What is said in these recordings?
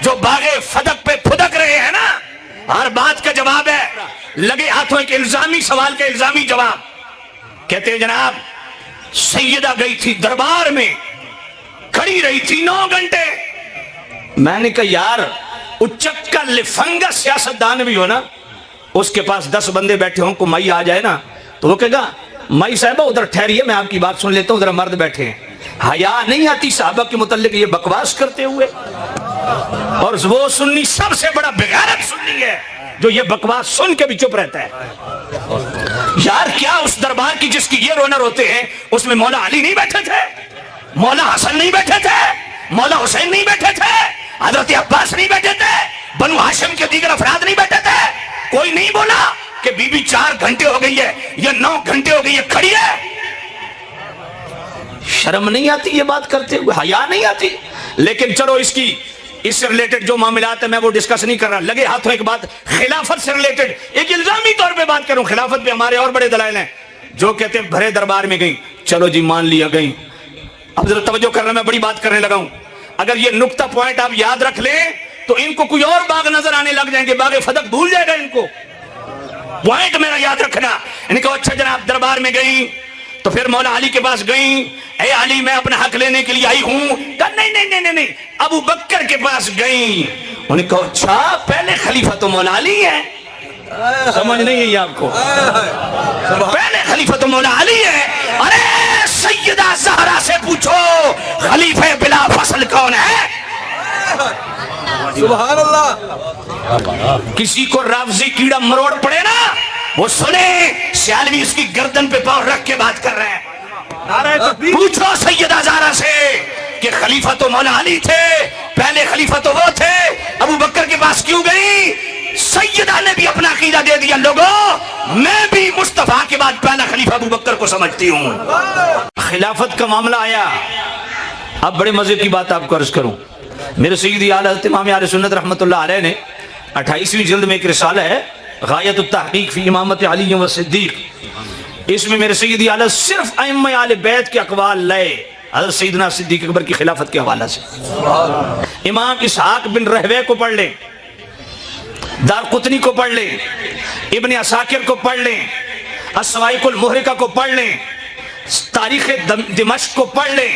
جو باغ فدق پہ پھدک رہے ہیں نا، ہر بات کا جواب ہے، لگے ہاتھوں ایک الزامی سوال کا الزامی جواب. کہتے ہیں جناب سیدہ گئی تھی دربار میں، کھڑی رہی تھی 9 گھنٹے. میں نے کہا یار اچک کا لفنگا سیاستدان بھی ہو نا، اس کے پاس 10 بندے بیٹھے ہوں کو مائی آ جائے نا تو وہ کہے گا مائی صاحبہ ادھر ٹھہریے میں آپ کی بات سن لیتا ہوں، ادھر مرد بیٹھے ہیں. حیا نہیں آتی صحابہ کے متعلق یہ بکواس کرتے ہوئے؟ اور وہ سنی سب سے بڑا بغیرت سنی ہے جو یہ بکواس سن کے بھی چپ رہتا ہے. یار کیا اس دربار کی جس کی یہ رونر ہوتے ہیں اس میں مولا علی نہیں بیٹھے تھے، مولا حسن نہیں بیٹھے تھے، مولا حسین نہیں بیٹھے تھے، حضرت عباس نہیں بیٹھے تھے، بنو ہاشم کے دیگر افراد نہیں بیٹھے تھے؟ کوئی نہیں بولا کہ بی بی 4 گھنٹے ہو گئی ہے یا 9 گھنٹے ہو گئی ہے کھڑی ہے؟ شرم نہیں آتی یہ بات کرتے ہوئے؟ حیا نہیں آتی؟ لیکن چلو اس سے ریلیٹڈ جو معاملات ہیں میں وہ ڈسکس نہیں کر رہا. لگے ہاتھوں ایک بات خلافت سے ریلیٹڈ ایک الزامی طور پہ بات کروں. خلافت پہ ہمارے اور بڑے دلائل ہیں. جو کہتے ہیں بھرے دربار میں گئیں، چلو جی مان لیا گئیں. اب ذرا توجہ کر رہا میں بڑی بات کرنے لگا ہوں. اگر یہ نقطہ پوائنٹ آپ یاد رکھ لیں تو ان کو کوئی اور باغ نظر آنے لگ جائیں گے، باغ فدق بھول جائے گا ان کو. پوائنٹ میرا یاد رکھنا. ان کو اچھا جناب دربار میں گئیں تو پھر مولا علی کے پاس گئیں، اے علی میں اپنا حق لینے کے لیے آئی ہوں. کہا نہیں ابو بکر کے پاس گئیں. انہوں نے کہا اچھا پہلے خلیفہ تو مولا علی ہے. سمجھ نہیں ہے یہ آپ کو؟ پہلے خلیفہ تو مولا علی ہے. ارے سیدہ زہرا سے پوچھو خلیفہ بلا فصل کون ہے؟ سبحان اللہ. کسی کو رافضی کیڑا مروڑ پڑے نا وہ سنے سیالوی اس کی گردن پہ پاؤں رکھ کے بات کر رہے ہیں. پوچھو سیدہ زہرا سے کہ خلیفہ تو مولا علی تھے، پہلے خلیفہ تو وہ تھے، ابو بکر کے پاس کیوں گئی؟ سیدہ نے بھی اپنا عقیدہ دے دیا. لوگوں میں بھی مصطفیٰ کے بعد پہلا خلیفہ ابو بکر کو سمجھتی ہوں. خلافت کا معاملہ آیا. اب بڑے مزے کی بات آپ کو عرض کروں. میرے سیدی اعلیٰ حضرت امام اہل سنت رحمۃ اللہ علیہ نے 28ویں جلد میں ایک رسالہ ہے غایت التحقیق فی امامت علی و صدیق. اس میں میرے سیدی اعلیٰ صرف ائمہ اہل بیت کے اقوال لائے حضرت سیدنا صدیق اکبر کی خلافت کے حوالہ سے. امام اسحاق بن رہوے کو پڑھ لیں، دارقطنی کو پڑھ لیں، ابن عساکر کو پڑھ لیں، الصواعق المحرقہ کو پڑھ لیں، تاریخ دمشق کو پڑھ لیں.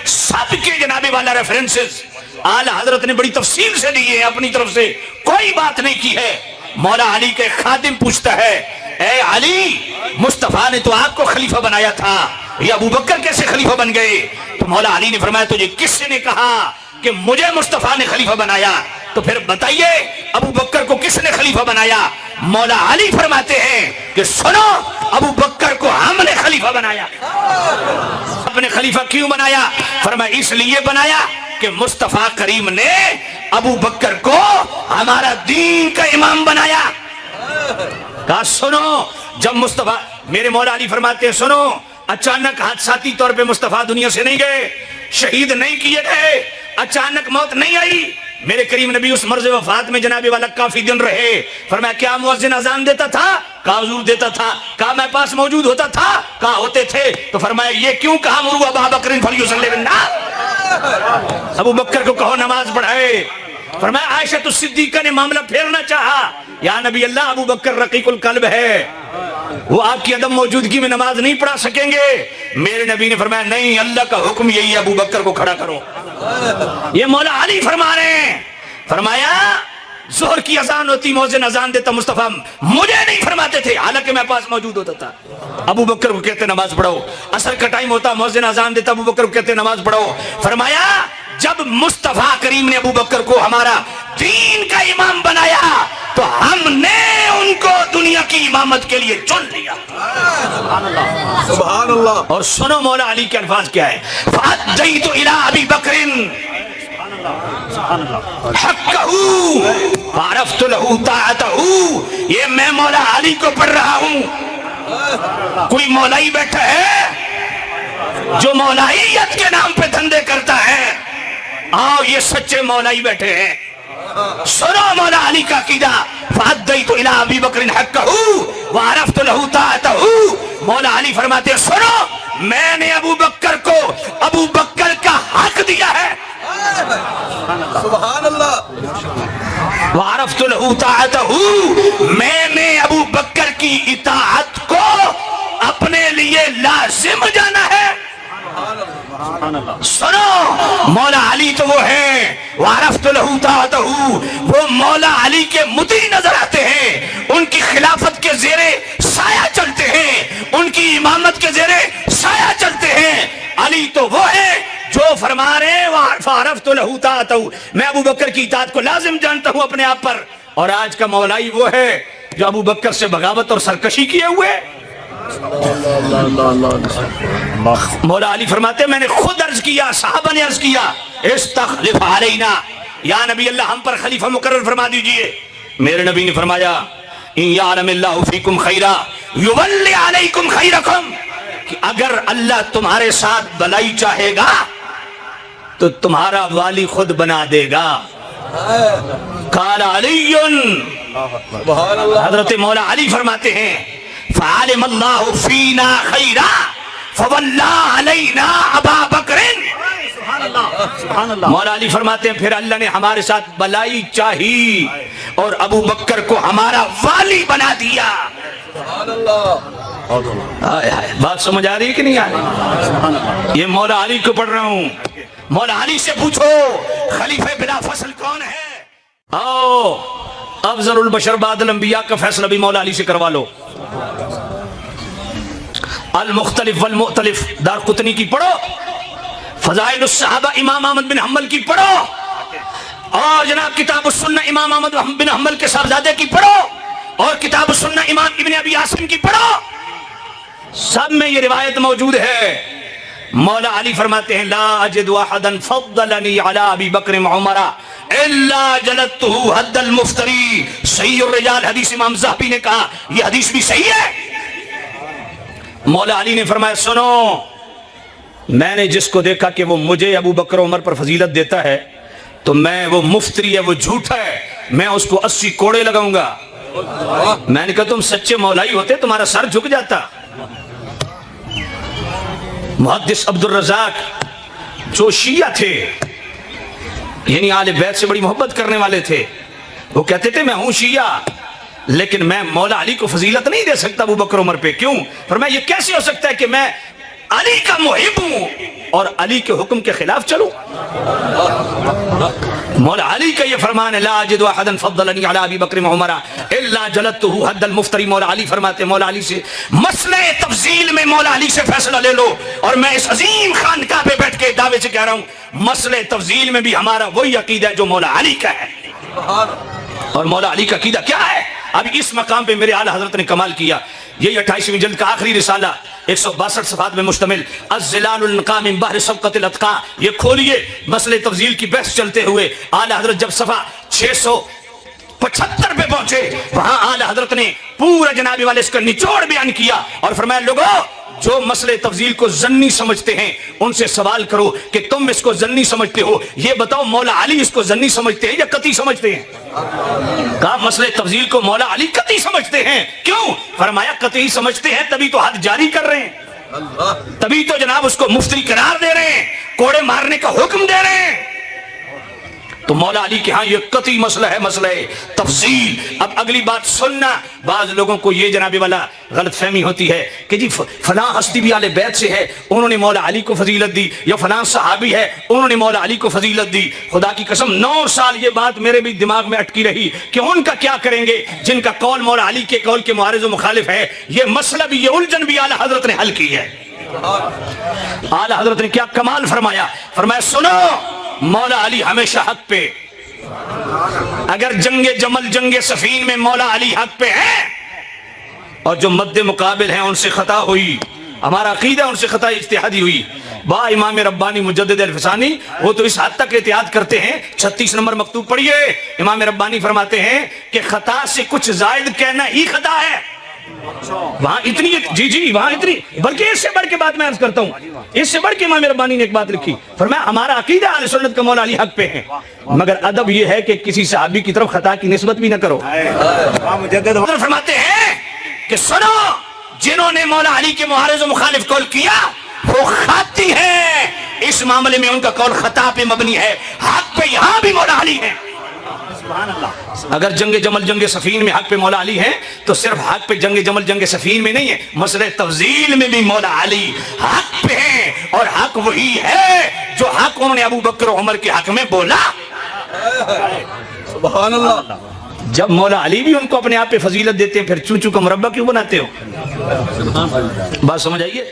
سب کے جناب والا ریفرنسز اعلی حضرت نے بڑی تفصیل سے لیے ہیں، اپنی طرف سے کوئی بات نہیں کی ہے. مولا علی کے خادم پوچھتا ہے اے علی مصطفیٰ نے تو آپ کو خلیفہ بنایا تھا، یہ ابو بکر کیسے خلیفہ بن گئے؟ تو مولا علی نے فرمایا تجھے کس نے کہا کہ مجھے مصطفیٰ نے خلیفہ بنایا؟ تو پھر بتائیے ابو بکر کو کس نے خلیفہ بنایا؟ مولا علی فرماتے ہیں کہ سنو ابو بکر کو ہم نے خلیفہ بنایا. اپنے خلیفہ کیوں بنایا؟ فرمایا اس لیے بنایا کہ مصطفیٰ کریم نے ابو بکر کو ہمارا دین کا امام بنایا. کہا سنو جب مصطفیٰ، میرے مولا علی فرماتے ہیں سنو اچانک حادثاتی طور پہ مصطفیٰ دنیا سے نہیں گئے، شہید نہیں کیے گئے، اچانک موت نہیں آئی. میرے کریم نبی اس مرض وفات میں جناب والا کافی دن رہے. فرمایا کیا مؤذن اذان دیتا تھا؟ کہا حضور دیتا تھا. کہا میں پاس موجود ہوتا تھا؟ کہا ہوتے تھے. تو فرمایا یہ کیوں کہا مروا ابا بکر فلیصلی بالناس، ابو بکر کو کہو نماز پڑھائے. فرمایا عائشہ الصدیقہ نے معاملہ پھیرنا چاہا، یا نبی اللہ ابو بکر رقیق القلب ہے، وہ آپ کی عدم موجودگی میں نماز نہیں پڑھا سکیں گے. میرے نبی نے فرمایا نہیں، اللہ کا حکم یہی ہے ابو بکر کو کھڑا کرو. یہ مولا علی فرما رہے ہیں. فرمایا ظہر کی اذان ہوتی مؤذن اذان دیتا مصطفیٰ مجھے نہیں فرماتے تھے حالانکہ میں پاس موجود ہوتا تھا. ابو بکر کو کہتے نماز پڑھو. عصر کا ٹائم ہوتا مؤذن اذان دیتا ابو بکر کو کہتے نماز پڑھو. فرمایا جب مصطفیٰ کریم نے ابو بکر کو ہمارا دین کا امام بنایا تو ہم نے ان کو دنیا کی امامت کے لیے چن لیا. سبحان اللہ. اور سنو مولا علی کے الفاظ کیا ہے؟ فَأَدَّيْتُ إِلَىٰ أَبِي بَكْرٍ حَقَّهُ فَعَرَفْتُ لَهُ طَاعَتَهُ. یہ میں مولا علی کو پڑھ رہا ہوں. کوئی مولائی بیٹھا ہے جو مولائیت کے نام پہ دھندے کرتا ہے؟ آؤ یہ سچے مولائی بیٹھے ہیں. سنو مولا علی کا عقیدہ. فَأَدَّيْتُ إِلَىٰ أَبِي بَكْرٍ حَقَّهُ وَعَرَفْتُ لَهُ طَاعَتَهُ. مولا علی فرماتے ہیں سنو میں نے ابو بکر کو ابو بکر کا حق دیا ہے. سبحان اللہ. وعرفت له طاعته، میں نے ابو بکر کی اطاعت کو اپنے لیے لازم جانا ہے. سنو، مولا علی تو وہ ہیں وعرفت له طاعته، وہ مولا علی کے مطیع نظر آتے ہیں، ان کی خلافت کے زیر سایہ چلتے ہیں، ان کی امامت کے زیر سایہ چلتے ہیں. علی تو وہ ہیں جو فرما رہے ہیں وعرفت له طاعته، میں ابو بکر کی اطاعت کو لازم جانتا ہوں اپنے آپ پر. اور آج کا مولائی وہ ہے جو ابو بکر سے بغاوت اور سرکشی کیے ہوئے. مولا علی فرماتے ہیں میں نے خود عرض کیا، صحابہ نے عرض کیا استخلف علینا، یا نبی اللہ ہم پر خلیفہ مقرر فرما دیجئے. میرے نبی نے فرمایا ان یعلم اللہ فیکم خیرا یولی علیکم خیرکم، کہ اگر اللہ تمہارے ساتھ بلائی چاہے گا تو تمہارا والی خود بنا دے گا. قال علی، سبحان اللہ. حضرت مولا علی فرماتے ہیں فعلم اللہ فینا خیرا فولا علینا ابا بکر. مولا علی فرماتے ہیں پھر اللہ نے ہمارے ساتھ بلائی چاہی اور ابو بکر کو ہمارا والی بنا دیا. سبحان اللہ. بات سمجھ آ رہی کہ نہیں آ رہی؟ یہ مولا علی کو پڑھ رہا ہوں. مولا علی سے پوچھو خلیفہ بلا فصل کون ہے. آؤ افضل البشر بعد الانبیاء کا فیصلہ بھی مولا علی سے کروا لو. المختلف والمؤتلف دار قطنی کی پڑھو، فضائل الصحابہ امام احمد بن حنبل کی پڑھو، اور جناب کتاب السنہ امام احمد بن حنبل کے صاحبزادے کی پڑھو، اور کتاب السنہ امام ابن ابی عاصم کی پڑھو. سب میں یہ روایت موجود ہے. مولا علی فرماتے ہیں لا اجد احدا فضلنی علی ابی بکر وعمر الا جلدته حد المفتری. صحیح الرجال حدیث امام ذہبی نے کہا، یہ حدیث بھی صحیح ہے. مولا علی نے فرمایا سنو، میں نے جس کو دیکھا کہ وہ مجھے ابو بکر عمر پر فضیلت دیتا ہے تو میں وہ مفتری ہے، وہ جھوٹا ہے، میں اس کو 80 کوڑے لگاؤں گا. میں نے کہا تم سچے مولائی ہوتے تمہارا سر جھک جاتا. محدث عبد الرزاق جو شیعہ تھے، یعنی آل بیت سے بڑی محبت کرنے والے تھے، وہ کہتے تھے میں ہوں شیعہ لیکن میں مولا علی کو فضیلت نہیں دے سکتا ابو بکر عمر پہ. کیوں؟ فرمایا یہ کیسے ہو سکتا ہے کہ میں علی کا محب ہوں اور علی کے حکم کے خلاف چلوں. مولا علی کا یہ فرمان ہے لا اجد احدا فضلنی علی ابی بکر وعمر الا جلدته حد المفتری. مولا علی فرماتے ہیں مولا علی سے مسئلہ تفضیل میں مولا علی سے فیصلہ لے لو. اور میں اس عظیم خانقاہ پہ بیٹھ کے دعوے سے کہہ رہا ہوں مسئلہ تفضیل میں بھی ہمارا وہی عقیدہ ہے جو مولا علی کا ہے. اور مولا علی کا عقیدہ کیا ہے؟ اب اس مقام پہ میرے اعلیٰ حضرت نے کمال کیا. یہ 28ویں جلد کا آخری رسالہ 162 صفحات میں مشتمل الظلال النقاء من بحر سبقت الاتقاء، یہ کھولیے مسئلہ تفضیل کی بحث چلتے ہوئے اعلیٰ حضرت جب صفحہ 675 پہ پہنچے وہاں اعلیٰ حضرت نے پورا جناب والے اس کا نچوڑ بیان کیا اور فرمایا لوگوں جو مسئلہ تفضیل کو ظنی سمجھتے ہیں ان سے سوال کرو کہ تم اس کو ظنی سمجھتے ہو، یہ بتاؤ مولا علی اس کو ظنی سمجھتے ہیں یا قطعی سمجھتے ہیں؟ کہا مسئلہ تفضیل کو مولا علی قطعی سمجھتے ہیں. کیوں؟ فرمایا قطعی سمجھتے ہیں تبھی تو حد جاری کر رہے ہیں، تبھی تو جناب اس کو مفتری قرار دے رہے ہیں، کوڑے مارنے کا حکم دے رہے ہیں. تو مولا علی کے ہاں یہ قطعی مسئلہ ہے، مسئلہ تفضیل. اب اگلی بات سننا، بعض لوگوں کو یہ جناب والا غلط فہمی ہوتی ہے کہ جی فلاں ہستی بھی آل بیت سے ہے انہوں نے مولا علی کو فضیلت دی، یا فلاں صحابی ہے انہوں نے مولا علی کو فضیلت دی. خدا کی قسم 9 سال یہ بات میرے بھی دماغ میں اٹکی رہی کہ ان کا کیا کریں گے جن کا قول مولا علی کے قول کے معارض و مخالف ہے. یہ مسئلہ بھی، یہ الجھن بھی اعلیٰ حضرت نے حل کی ہے. اعلیٰ حضرت نے کیا کمال فرمایا، فرمایا سنو مولا علی ہمیشہ حق پہ. اگر جنگ جمل جنگ صفین میں مولا علی حق پہ ہیں اور جو مد مقابل ہیں ان سے خطا ہوئی، ہمارا عقیدہ ان سے خطا اجتہادی ہوئی. با امام ربانی مجدد الفسانی وہ تو اس حد تک احتیاط کرتے ہیں، 36 نمبر مکتوب پڑھیے. امام ربانی فرماتے ہیں کہ خطا سے کچھ زائد کہنا ہی خطا ہے. وہاں اتنی جی وہاں اتنی، بلکہ اس سے بڑھ کے بات میں عرض کرتا ہوں، اس سے بڑھ کے امام ربانی نے ایک بات لکھی، فرمایا ہمارا عقیدہ اہل سنت کا مولا علی حق پہ ہے مگر ادب یہ ہے کہ کسی صحابی کی طرف خطا کی نسبت بھی نہ کرو. فرماتے ہیں کہ سنو جنہوں نے مولا علی کے معارض و مخالف قول کیا وہ خاطی ہے، اس معاملے میں ان کا قول خطا پہ مبنی ہے، حق پہ یہاں بھی مولا علی ہے۔ اگر جنگ جمل جنگ صفین میں حق پہ مولا علی ہے تو صرف حق پہ جنگ جمل جنگ صفین میں نہیں ہے، مسئلہ تفضیل میں بھی مولا علی حق پہ ہیں، اور حق وہی ہے جو حق انہوں نے ابو بکر و عمر کے حق میں بولا۔ سبحان اللہ۔ جب مولا علی بھی ان کو اپنے آپ پہ فضیلت دیتے ہیں، پھر چوں چوں کا مربع کیوں بناتے ہو؟ بات سمجھ آئیے؟